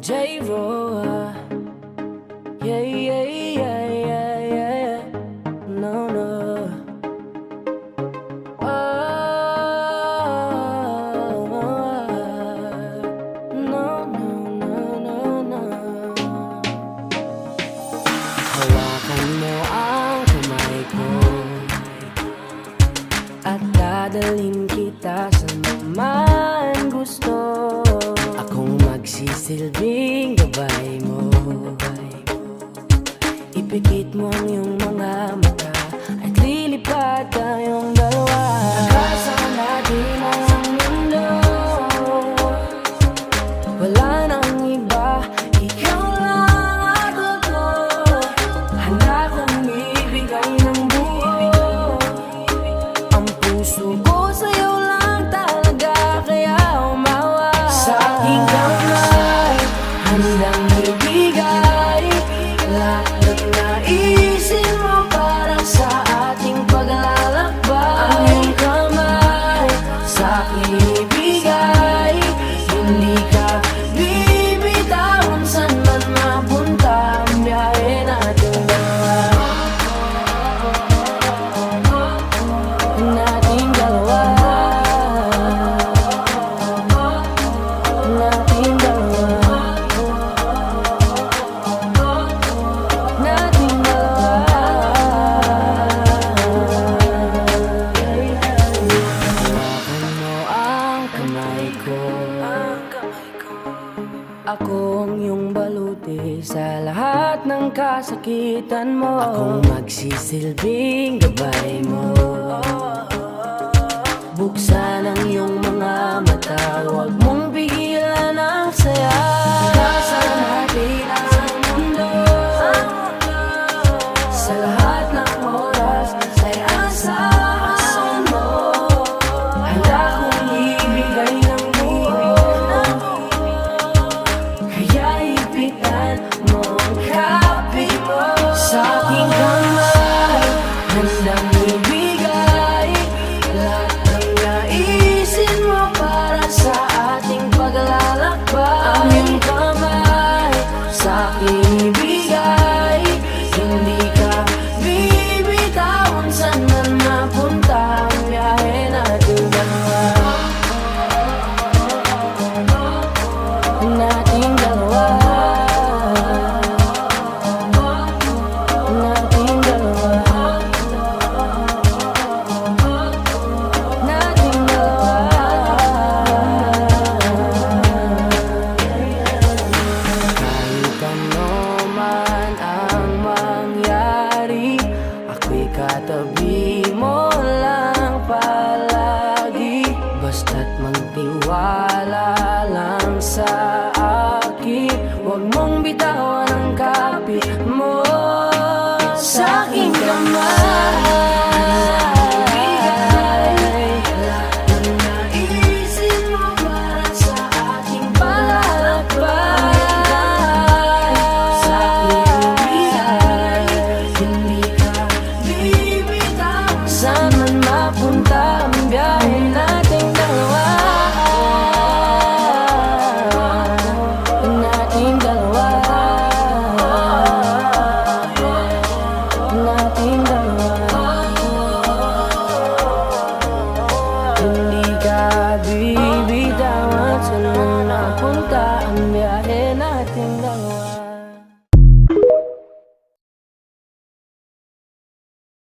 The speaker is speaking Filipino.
J-Ro, yeah, yeah, yeah, yeah, yeah. No, no. Oh, no, no, no, no, no. Hawakan mo ang kamay ko at dadalhin kita sa naman gusto. Akong magsisilbing gabay mo. Ipikit mo ang iyong mga mata at lilipad tayong dalawa. Nagkasama natin ang mundo. Wala nang iba, ikaw lang ako. Handa kong ibigay ng buo. Ang puso ko sa'yo lang talaga, kaya umawa. Sa aking kamay, handang ibigay lahat ng naisin mo para sa ating paglalakbay. Ang iyong kamay sa aking ibigay, hindi ka bibitawan saan man mapunta ang biyahe natin dalawa. Nating dalawa. Nating dalawa. Nating dalawa. Hawakan mo ang kamay ko. Ako ang iyong baluti sa lahat ng kasakitan mo. Akong magsisilbing gabay mo. Buksan ang iyong mga mata, huwag